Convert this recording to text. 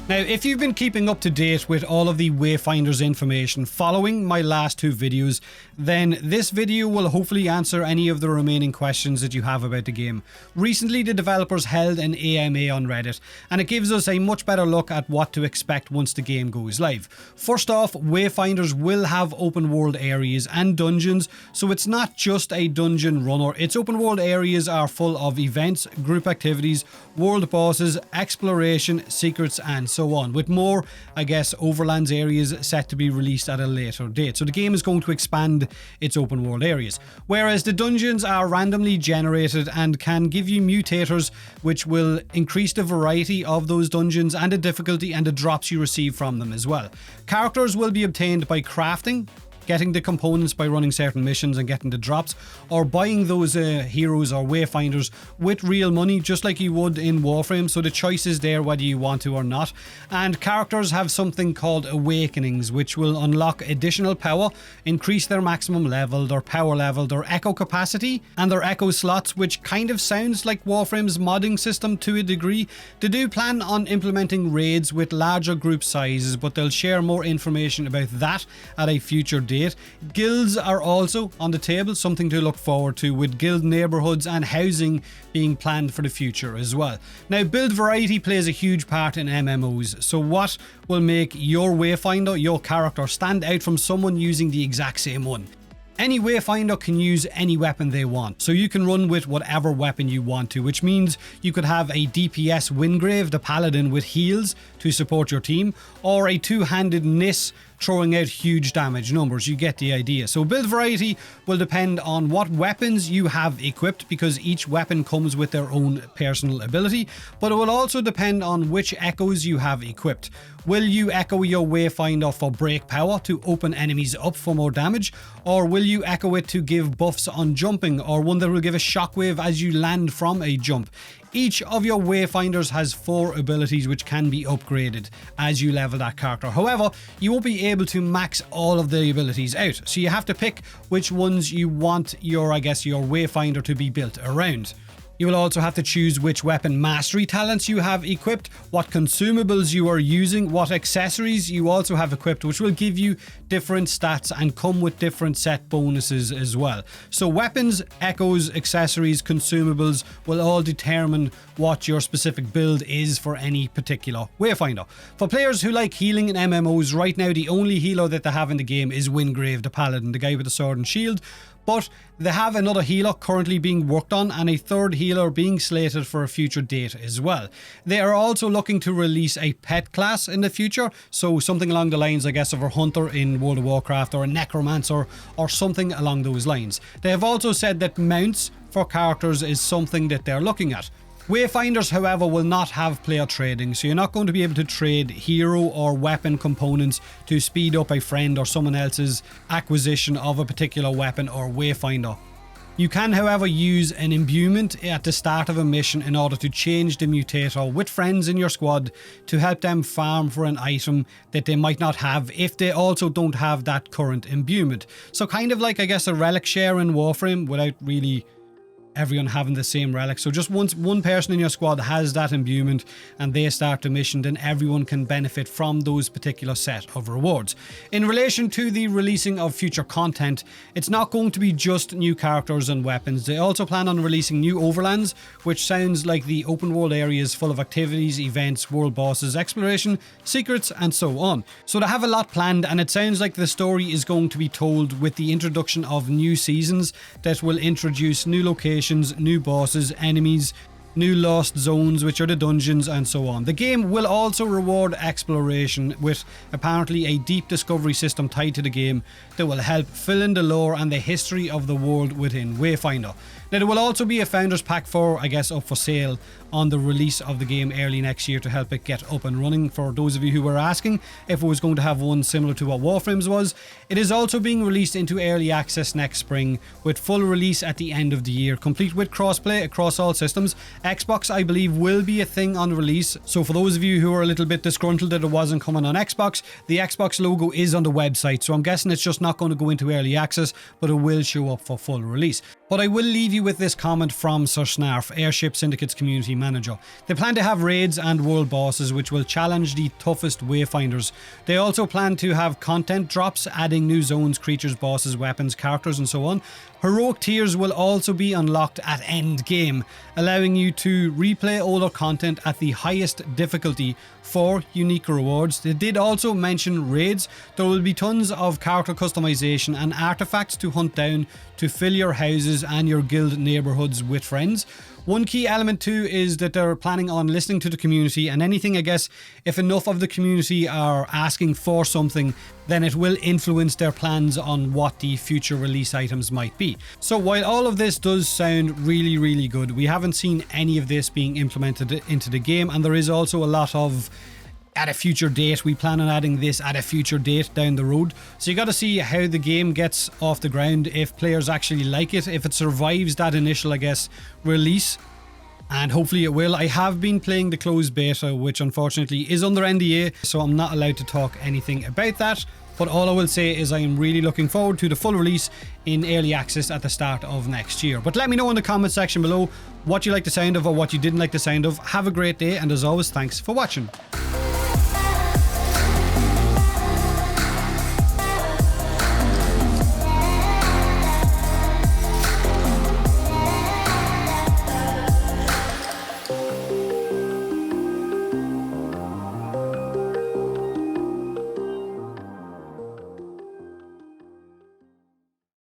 Now, if you've been keeping up to date with all of the Wayfinders information following my last two videos, then this video will hopefully answer any of the remaining questions that you have about the game. Recently, the developers held an AMA on Reddit, and it gives us a much better look at what to expect once the game goes live. First off, Wayfinders will have open world areas and dungeons, so it's not just a dungeon runner. Its open world areas are full of events, group activities, world bosses, exploration, secrets, and so on, with more, I guess, overlands areas set to be released at a later date. So the game is going to expand its open world areas, whereas the dungeons are randomly generated and can give you mutators, which will increase the variety of those dungeons and the difficulty and the drops you receive from them as well. Characters will be obtained by crafting, getting the components by running certain missions and getting the drops, or buying those heroes or wayfinders with real money, just like you would in Warframe. So the choice is there whether you want to or not. And characters have something called awakenings, which will unlock additional power, increase their maximum level, their power level, their echo capacity, and their echo slots, which kind of sounds like Warframe's modding system to a degree. They do plan on implementing raids with larger group sizes, but they'll share more information about that at a future date. Guilds are also on the table, something to look forward to, with guild neighborhoods and housing being planned for the future as well. Now, build variety plays a huge part in MMOs, so what will make your Wayfinder, your character, stand out from someone using the exact same one? Any Wayfinder can use any weapon they want, so you can run with whatever weapon you want to, which means you could have a DPS Wingrave, the Paladin, with heals to support your team, or a two-handed Nis throwing out huge damage numbers. You get the idea. So build variety will depend on what weapons you have equipped, because each weapon comes with their own personal ability, but it will also depend on which echoes you have equipped. Will you echo your Wayfinder for break power to open enemies up for more damage, or will you echo it to give buffs on jumping, or one that will give a shockwave as you land from a jump? Each of your Wayfinders has 4 abilities which can be upgraded as you level that character. However, you won't be able to max all of the abilities out, so you have to pick which ones you want your, I guess, your Wayfinder to be built around. You will also have to choose which weapon mastery talents you have equipped, what consumables you are using, what accessories you also have equipped, which will give you different stats and come with different set bonuses as well. So weapons, echoes, accessories, consumables will all determine what your specific build is for any particular Wayfinder. For players who like healing in MMOs, right now the only healer that they have in the game is Wingrave, the Paladin, the guy with the sword and shield. But they have another healer currently being worked on, and a third healer being slated for a future date as well. They are also looking to release a pet class in the future, so something along the lines, I guess, of a hunter in World of Warcraft, or a necromancer, or something along those lines. They have also said that mounts for characters is something that they're looking at. Wayfinders, however, will not have player trading, so you're not going to be able to trade hero or weapon components to speed up a friend or someone else's acquisition of a particular weapon or Wayfinder. You can, however, use an imbuement at the start of a mission in order to change the mutator with friends in your squad to help them farm for an item that they might not have if they also don't have that current imbuement. So kind of like, I guess, a relic share in Warframe without really everyone having the same relic. So just once one person in your squad has that imbuement and they start the mission, then everyone can benefit from those particular set of rewards. In relation to the releasing of future content, it's not going to be just new characters and weapons. They also plan on releasing new overlands, which sounds like the open world areas full of activities, events, world bosses, exploration, secrets, and so on. So they have a lot planned, and it sounds like the story is going to be told with the introduction of new seasons that will introduce new locations, new bosses, enemies, new lost zones, which are the dungeons, and so on. The game will also reward exploration with apparently a deep discovery system tied to the game that will help fill in the lore and the history of the world within Wayfinder. Now, there will also be a Founders Pack for, I guess, up for sale on the release of the game early next year to help it get up and running. For those of you who were asking if it was going to have one similar to what Warframe's was, it is also being released into early access next spring with full release at the end of the year, complete with crossplay across all systems Xbox, I believe, will be a thing on release. So for those of you who are a little bit disgruntled that it wasn't coming on Xbox, the Xbox logo is on the website. So I'm guessing it's just not going to go into early access, but it will show up for full release. But I will leave you with this comment from Sir Snarf, Airship Syndicate's community manager. They plan to have raids and world bosses which will challenge the toughest Wayfinders. They also plan to have content drops, adding new zones, creatures, bosses, weapons, characters and so on. Heroic tiers will also be unlocked at Endgame, allowing you to replay older content at the highest difficulty for unique rewards. They did also mention raids. There will be tons of character customization and artifacts to hunt down to fill your houses and your guild neighborhoods with friends. One key element too is that they're planning on listening to the community, and anything, I guess, if enough of the community are asking for something, then it will influence their plans on what the future release items might be. So while all of this does sound really, really good, we haven't seen any of this being implemented into the game, and there is also a lot of at a future date, we plan on adding this at a future date down the road. So you got to see how the game gets off the ground, if players actually like it, if it survives that initial, I guess, release. And hopefully it will. I have been playing the closed beta, which unfortunately is under NDA, so I'm not allowed to talk anything about that. But all I will say is I am really looking forward to the full release in early access at the start of next year. But let me know in the comment section below what you like the sound of or what you didn't like the sound of. Have a great day, and as always, thanks for watching.